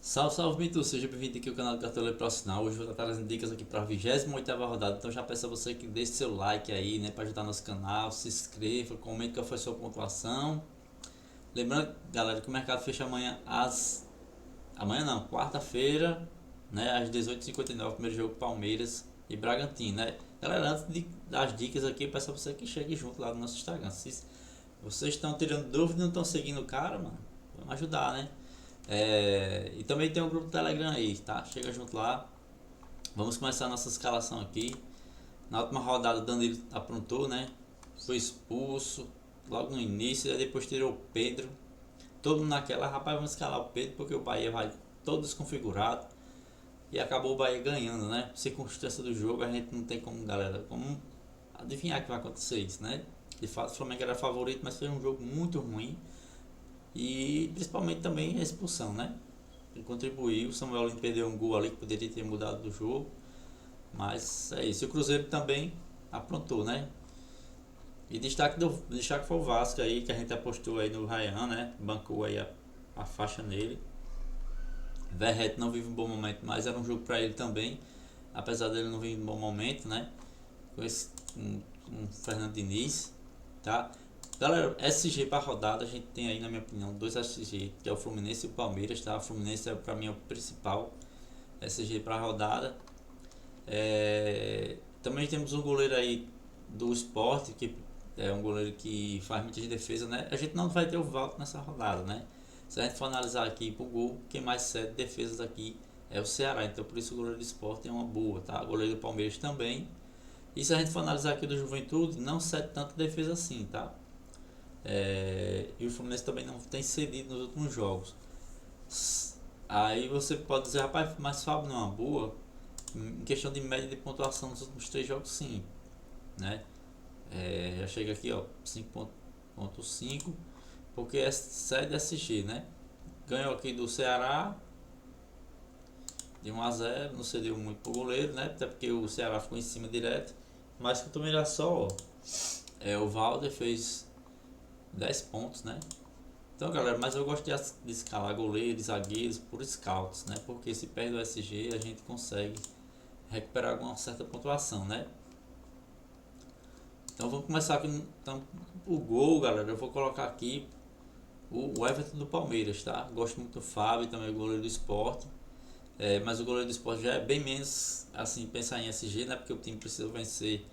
Salve, salve, Mitu! Seja bem-vindo aqui ao canal do Cartoleiro Profissional. Hoje eu vou estar trazendo dicas aqui para a 28ª rodada. Então já peço a você que deixe seu like aí, né, para ajudar nosso canal, se inscreva, comente qual foi a sua pontuação. Lembrando, galera, que o mercado fecha amanhã às... Amanhã não, quarta-feira, né, às 18h59, primeiro jogo Palmeiras e Bragantino, né? Galera, das dicas aqui, eu peço a você que chegue junto lá no nosso Instagram. Se vocês estão tirando dúvida e não estão seguindo o cara, mano, vamos ajudar, né? E também tem um grupo do Telegram aí, tá? Chega junto lá. Vamos começar a nossa escalação aqui. Na última rodada, o Danilo aprontou, né? Foi expulso logo no início, aí depois tirou o Pedro. Todo mundo naquela, rapaz, vamos escalar o Pedro porque o Bahia vai todo desconfigurado. E acabou o Bahia ganhando, né? Circunstância do jogo, a gente não tem como, galera, como adivinhar que vai acontecer isso, né? De fato, o Flamengo era favorito, mas foi um jogo muito ruim. E principalmente também a expulsão, né? Ele contribuiu, o Samuel Lino perdeu um gol ali que poderia ter mudado do jogo. Mas é isso. E o Cruzeiro também aprontou, né? E destaque foi o Vasco aí, que a gente apostou aí no Ryan, né? Bancou aí a faixa nele. Verret não vive um bom momento, mas era um jogo para ele também. Apesar dele não vir um bom momento, né? Com esse um Fernando Diniz, tá? Galera, SG para rodada, a gente tem aí, na minha opinião, dois SG, que é o Fluminense e o Palmeiras, tá? O Fluminense é para mim o principal SG para rodada. Também temos um goleiro aí do Sport, que é um goleiro que faz muitas defesas, né? A gente não vai ter o Valdo nessa rodada, né? Se a gente for analisar aqui pro gol, quem mais cede defesas aqui é o Ceará, então por isso o goleiro do Sport é uma boa, tá? O goleiro do Palmeiras também. E se a gente for analisar aqui do Juventude, não cede tanta defesa assim, tá? E o Fluminense também não tem cedido nos últimos jogos. Aí você pode dizer, rapaz, mas Fábio não é uma boa. Em questão de média de pontuação nos últimos 3 jogos, sim, né? Já chega aqui, ó, 5.5, porque é sede SG, né? Ganhou aqui do Ceará de 1-0, não cedeu muito pro goleiro, né? Até porque o Ceará ficou em cima direto. Mas que o Mirassol, o Valder fez 10 pontos, né? Então, galera, mas eu gosto de escalar goleiros, zagueiros por scouts, né? Porque se perde o SG, a gente consegue recuperar alguma certa pontuação, né? Então vamos começar aqui. Então, o gol, galera, eu vou colocar aqui o Everton do Palmeiras, tá? Gosto muito do Fábio, também o goleiro do Sport. Mas o goleiro do Sport já é bem menos assim, pensar em SG, né? Porque o time precisa vencer.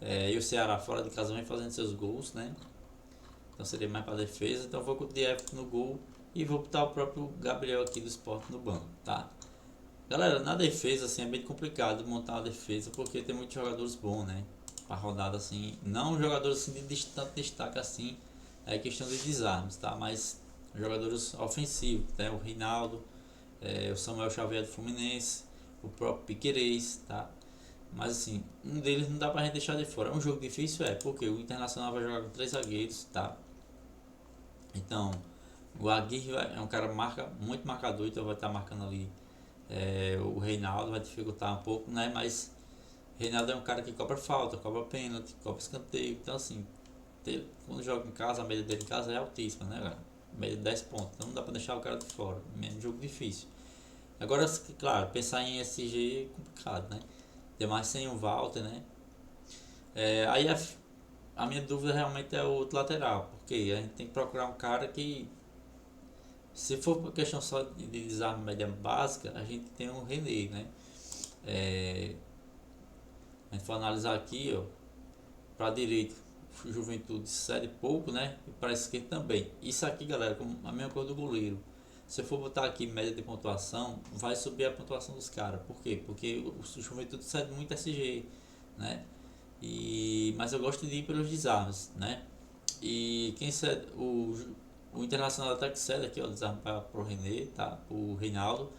E o Ceará fora de casa vem fazendo seus gols, né? Então seria mais para defesa. Então eu vou com o Everton no gol e vou botar o próprio Gabriel aqui do Sport no banco, tá? Galera, na defesa assim é bem complicado montar uma defesa porque tem muitos jogadores bons, né? Pra rodada assim, não jogadores assim de tanto destaque assim, é questão de desarmes, tá? Mas jogadores ofensivos, né? O Reinaldo, o Samuel Xavier do Fluminense, o próprio Piquerez, tá? Mas assim, um deles não dá pra gente deixar de fora. É um jogo difícil, porque o Internacional vai jogar com 3 zagueiros, tá? Então, o Aguirre é um cara muito marcador, então vai estar marcando ali. O Reinaldo vai dificultar um pouco, né? Mas Reinaldo é um cara que cobra falta, cobra pênalti, cobra escanteio. Então, assim, quando joga em casa, a média dele em casa é altíssima, né, galera? Média de 10 pontos. Então, não dá pra deixar o cara de fora. É um jogo difícil. Agora, claro, pensar em SG é complicado, né? Demais sem o Walter, né? Aí a minha dúvida realmente é o outro lateral, porque a gente tem que procurar um cara que, se for por questão só de desarme média básica, a gente tem o René, né? A gente for analisar aqui, ó, para direita, o Juventude cede pouco, né? E para esquerda também. Isso aqui, galera, como a mesma coisa do goleiro. Se eu for botar aqui média de pontuação, vai subir a pontuação dos caras. Por quê? Porque o Juventude cede muito SG, né? Mas eu gosto de ir pelos desarmes, né? E quem cede, o Internacional até que cede aqui, ó, desarme para o René, tá? O Reinaldo.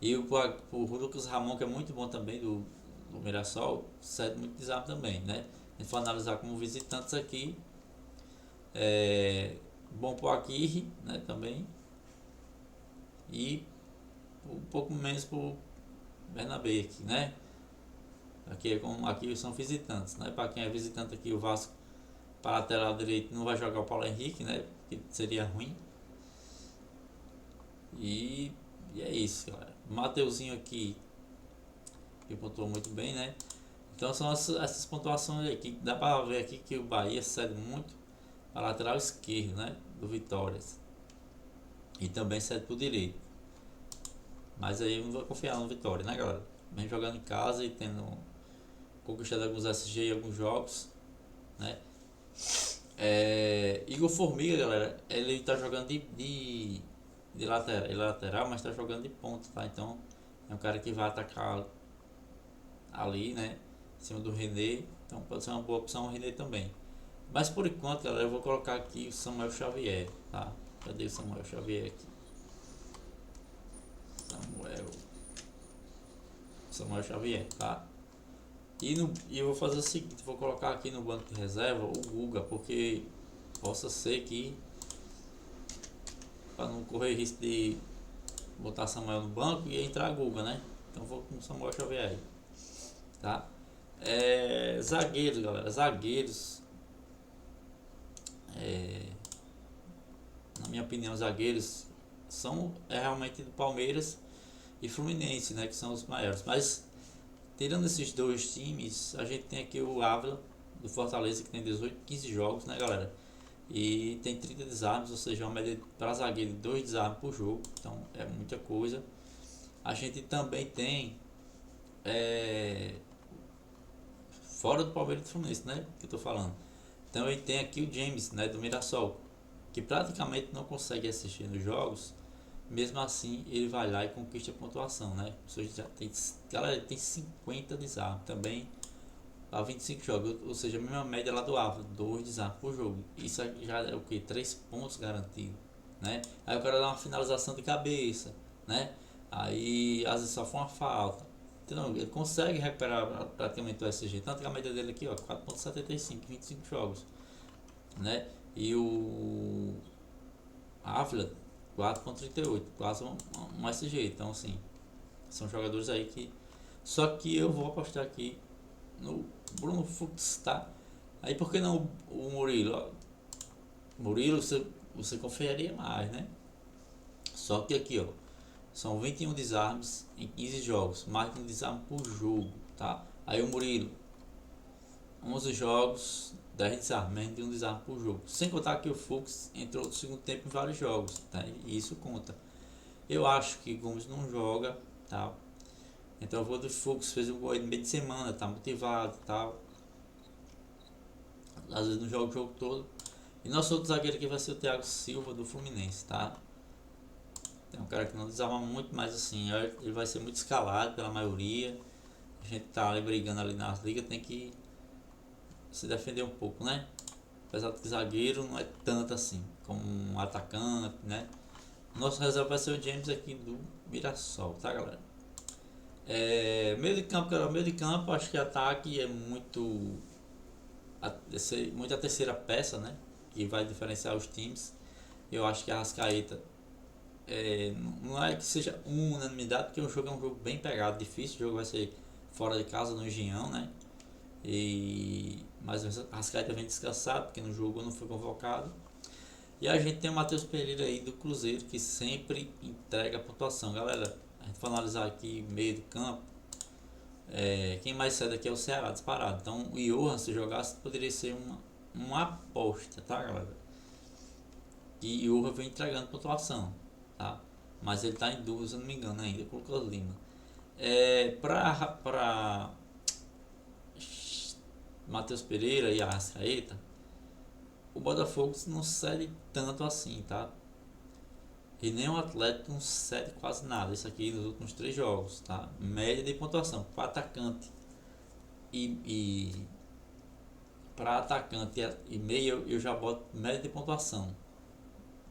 E o Lucas Ramon, que é muito bom também, do Mirassol, cede muito desarme também, né? A gente for analisar como visitantes aqui, bom pro Aguirre, né, também, e um pouco menos pro Bernabé aqui, né? Aqui são visitantes, né? Para quem é visitante aqui, o Vasco para lateral direito não vai jogar o Paulo Henrique, né? Que seria ruim. E é isso, galera. Mateuzinho aqui, que pontuou muito bem, né? Então são essas pontuações aí, que dá para ver aqui que o Bahia cede muito a lateral esquerdo, né? Do Vitórias. E também cede pro direito. Mas aí eu não vou confiar no Vitória, né, galera? Vem jogando em casa e tendo conquistado alguns SG em alguns jogos, né? Igor Formiga, galera, ele tá jogando de lateral, mas tá jogando de ponta, tá? Então é um cara que vai atacar ali, né? Em cima do René. Então pode ser uma boa opção o René também. Mas por enquanto, galera, eu vou colocar aqui o Samuel Xavier, tá? Cadê o Samuel Xavier aqui? Samuel Xavier, tá? E eu vou fazer o seguinte, vou colocar aqui no banco de reserva o Guga, porque possa ser que, para não correr risco de botar Samuel no banco e entrar Guga, né? Então vou com o Samuel Xavier aí, tá? Zagueiros, galera, zagueiros, na minha opinião, zagueiros são realmente do Palmeiras e Fluminense, né? Que são os maiores, mas tirando esses dois times, a gente tem aqui o Ávila do Fortaleza, que tem 18, 15 jogos, né, galera? E tem 30 desarmes, ou seja, uma média para zagueiro de 2 desarmes por jogo, então é muita coisa. A gente também tem fora do Palmeiras e do Fluminense, né, que eu tô falando. Também tem aqui o James, né, do Mirassol, que praticamente não consegue assistir nos jogos. Mesmo assim, ele vai lá e conquista a pontuação, né? Ou seja, já tem, galera, tem 50 desarmes também para 25 jogos, ou seja, a mesma média lá do Ávila, 2 desarmes por jogo. Isso já é o que? 3 pontos garantidos, né? Aí o cara dá uma finalização de cabeça, né? Aí às vezes só foi uma falta. Então, ele consegue recuperar praticamente o SG, tanto que a média dele aqui, ó, 4,75, 25 jogos, né? E o Ávila 4,38, quase um SG. Então, assim, são jogadores aí que. Só que eu vou apostar aqui no Bruno Fux, tá? Aí por que não o Murilo? Murilo você confiaria mais, né? Só que aqui, ó, são 21 desarmes em 15 jogos, mais de um desarme por jogo, tá? Aí o Murilo, 11 jogos, 10 desarmes, menos de um desarme por jogo. Sem contar que o Fux entrou no segundo tempo em vários jogos, tá? E isso conta. Eu acho que Gomes não joga, tá? Então eu vou do Fux, fez um gol aí no meio de semana, tá motivado, tal. Às vezes não joga o jogo todo. E nosso outro zagueiro aqui vai ser o Thiago Silva do Fluminense, tá? Tem um cara que não desarma muito, mas assim, ele vai ser muito escalado pela maioria. A gente tá ali brigando ali nas ligas, tem que se defender um pouco, né? Apesar de que zagueiro não é tanto assim, como um atacante, né? Nosso reserva vai ser o James aqui do Mirassol, tá, galera? Meio de campo, galera, meio de campo, acho que ataque é muito a terceira peça, né? Que vai diferenciar os times. Eu acho que a Arrascaeta não é que seja uma unanimidade, porque o jogo é um jogo bem pegado, difícil. O jogo vai ser fora de casa, no Engenhão, né? Mas o Arrascaeta vem descansado, porque no jogo não foi convocado. E a gente tem o Matheus Pereira aí do Cruzeiro, que sempre entrega a pontuação. Galera, a gente vai analisar aqui meio do campo. Quem mais cede aqui é o Ceará, disparado. Então o Johan, se jogasse, poderia ser uma aposta, tá, galera? E o Johan vem entregando pontuação, tá? Mas ele tá em dúvida, se eu não me engano, ainda com o Lucas Lima. Pra Matheus Pereira e a Arrascaeta, o Botafogo não cede tanto assim, tá? E nem o Atlético não cede quase nada. Isso aqui nos últimos 3 jogos, tá? Média de pontuação para atacante e para atacante e meio eu já boto média de pontuação,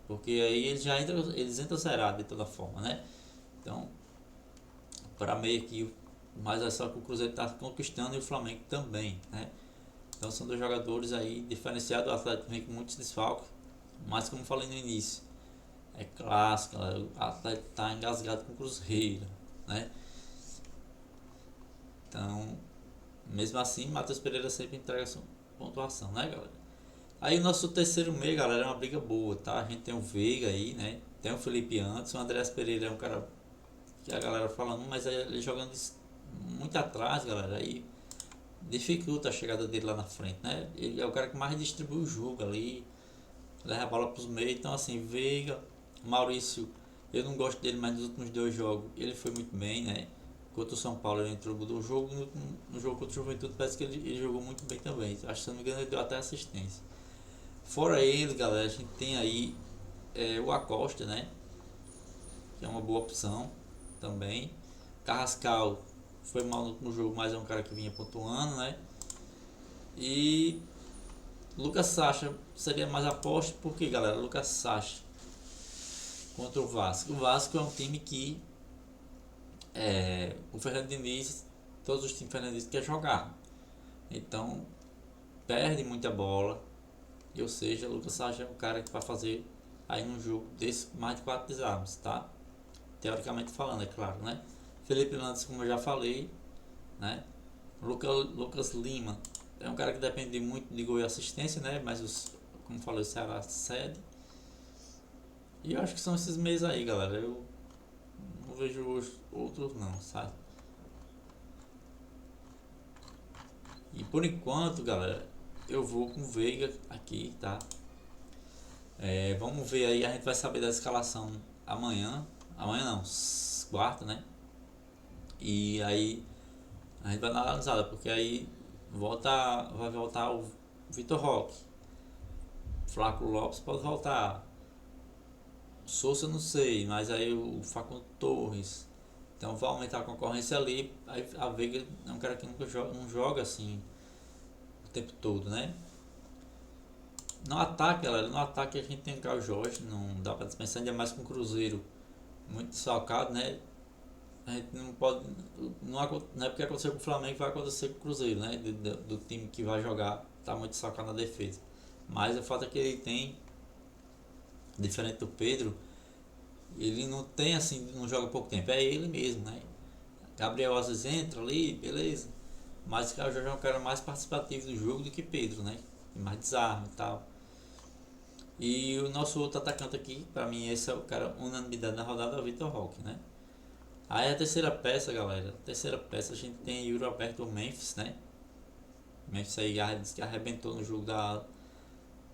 porque aí eles entram zerados de toda forma, né? Então, para meio que, mas é só que o Cruzeiro está conquistando e o Flamengo também, né? Então são 2 jogadores aí diferenciados. O Atlético vem com muitos desfalques, mas como falei no início, é clássico, o Atlético está engasgado com o Cruzeiro, né? Então, mesmo assim, Matheus Pereira sempre entrega sua pontuação, né, galera? Aí o nosso terceiro meio, galera, é uma briga boa, tá? A gente tem o Veiga aí, né? Tem o Felipe Anderson, o Andreas Pereira é um cara que a galera falando, mas aí ele jogando muito atrás, galera, aí dificulta a chegada dele lá na frente, né? Ele é o cara que mais distribui o jogo ali, leva a bola pros meios, então assim, Veiga, Maurício, eu não gosto dele, mas nos últimos 2 jogos ele foi muito bem, né? Contra o São Paulo ele entrou do jogo, no jogo contra o Juventude parece que ele jogou muito bem também. Acho que se não me engano ele deu até assistência. Fora ele, galera, a gente tem aí o Acosta, né? Que é uma boa opção também. Carrascal foi mal no último jogo, mas é um cara que vinha pontuando, né? E Lucas Sacha seria mais aposta, porque galera, Lucas Sacha contra o Vasco. O Vasco é um time que o Fernando Diniz, todos os times Fernando Diniz quer jogar. Então perde muita bola. E, ou seja, o Lucas Sacha é um cara que vai fazer aí um jogo desse mais de 4 desarmes, tá? Teoricamente falando, é claro, né? Felipe Landes, como eu já falei, né? Lucas Lima é um cara que depende muito de gol e assistência, né? Mas, como falei, o Ceará cede. E eu acho que são esses meses aí, galera. Eu não vejo outros não, sabe? E por enquanto, galera, eu vou com o Veiga aqui, tá? Vamos ver aí, a gente vai saber da escalação amanhã. Amanhã não, quarta, né? E aí a gente vai dar uma analisada, porque aí vai voltar o Vitor Roque. Flávio Lopes pode voltar. Souza não sei, mas aí o Facundo Torres. Então vai aumentar a concorrência ali. Aí a Veiga é um cara que nunca joga, não joga assim o tempo todo, né? No ataque, galera, no ataque a gente tem o Caio Jorge, não dá pra dispensar, ainda mais com o Cruzeiro muito salcado, né? A gente não pode. Não é porque aconteceu com o Flamengo que vai acontecer com o Cruzeiro, né? Do time que vai jogar, tá muito salcado na defesa. Mas o fato é que ele tem, diferente do Pedro, ele não tem assim, não joga pouco tempo, é ele mesmo, né? Gabriel às vezes entra ali, beleza. Mas o Caio Jorge é um cara mais participativo do jogo do que Pedro, né? Tem mais desarme e tal. E o nosso outro atacante aqui, pra mim esse é o cara unanimidade na rodada, é o Vitor Roque, né? Aí a terceira peça, galera, a terceira peça a gente tem Yuri Alberto Memphis, né? Memphis aí disse que arrebentou no jogo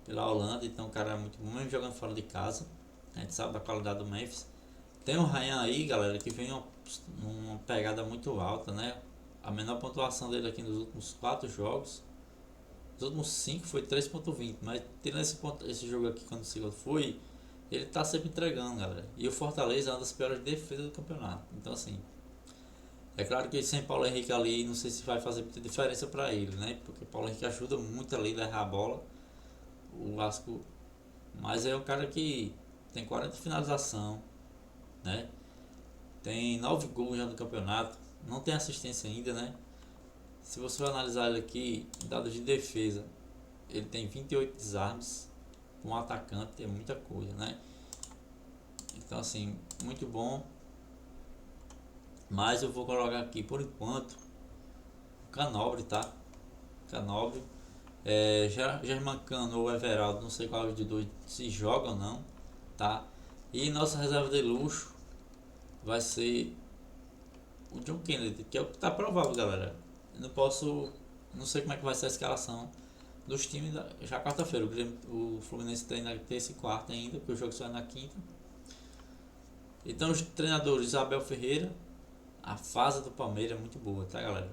pela Holanda, então o cara é muito bom, mesmo jogando fora de casa. A gente sabe da qualidade do Memphis. Tem o Ryan aí, galera, que vem uma pegada muito alta, né? A menor pontuação dele aqui nos últimos 4 jogos. Os últimos 5 foi 3.20, mas tirando esse jogo aqui quando o segundo foi, ele tá sempre entregando, galera. E o Fortaleza é uma das piores defesas do campeonato. Então assim, é claro que sem Paulo Henrique ali, não sei se vai fazer muita diferença para ele, né? Porque Paulo Henrique ajuda muito ali a errar a bola. O Vasco, mas é um cara que tem 40 finalização, né? Tem 9 gols já no campeonato, não tem assistência ainda, né? Se você for analisar ele aqui, em dados de defesa, ele tem 28 desarmes. Um atacante é muita coisa, né? Então assim, muito bom. Mas eu vou colocar aqui por enquanto Canobre, tá? Canobre. Germancano ou Everaldo, não sei qual de dois se joga ou não, tá? E nossa reserva de luxo vai ser o John Kennedy, que é o que tá provável, galera. Eu não sei como é que vai ser a escalação dos times já quarta-feira. O Fluminense treina terça e quarta ainda, porque o jogo só é na quinta. Então os treinadores Abel Ferreira, a fase do Palmeiras é muito boa, tá, galera?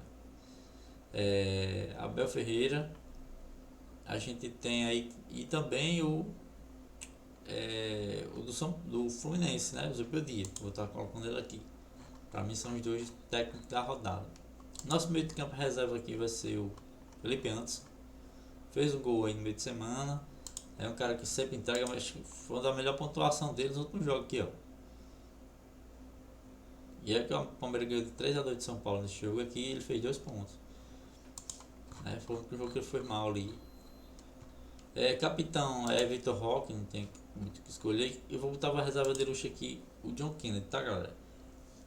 Abel Ferreira, a gente tem aí e também do Fluminense, né? O Zubeldia, vou estar colocando ele aqui. Para mim são os dois técnicos da rodada. Nosso meio de campo reserva aqui vai ser o Felipe Anderson. Fez um gol aí no meio de semana. É um cara que sempre entrega, mas foi a melhor pontuação dele nos últimos jogos aqui, ó. E é que o Palmeiras ganhou de 3-2 de São Paulo nesse jogo aqui, ele fez 2 pontos. Foi o jogo que ele foi mal ali. Capitão é Vitor Roque, não tem muito o que escolher. Eu vou botar a reserva de luxo aqui, o John Kennedy, tá, galera?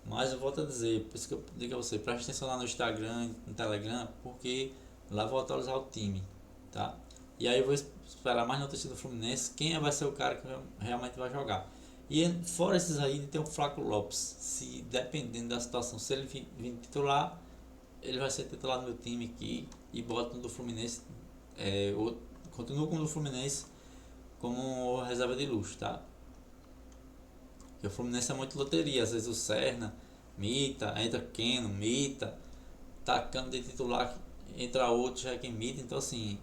Mas eu volto a dizer, por isso que eu digo a você, preste atenção lá no Instagram, no Telegram, porque lá eu vou atualizar o time, tá? E aí eu vou esperar mais notícias do Fluminense, quem vai ser o cara que realmente vai jogar. E fora esses aí, tem o Flaco Lopes. Se dependendo da situação, se ele vir titular, ele vai ser titular no meu time aqui e bota no do Fluminense. Continua com o do Fluminense como reserva de luxo, tá? Porque o Fluminense é muito loteria, às vezes o Serna, Mita, entra Keno, Mita, tacando de titular, entra outro, já é quem Mita, então assim,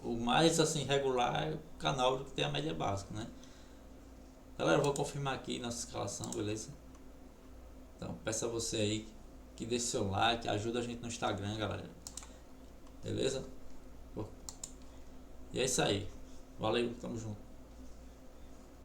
o mais assim regular é o canal que tem a média básica, né? Galera, eu vou confirmar aqui nossa escalação, beleza? Então peço a você aí que deixe seu like, ajuda a gente no Instagram, galera. Beleza? E é isso aí. Valeu, tamo junto.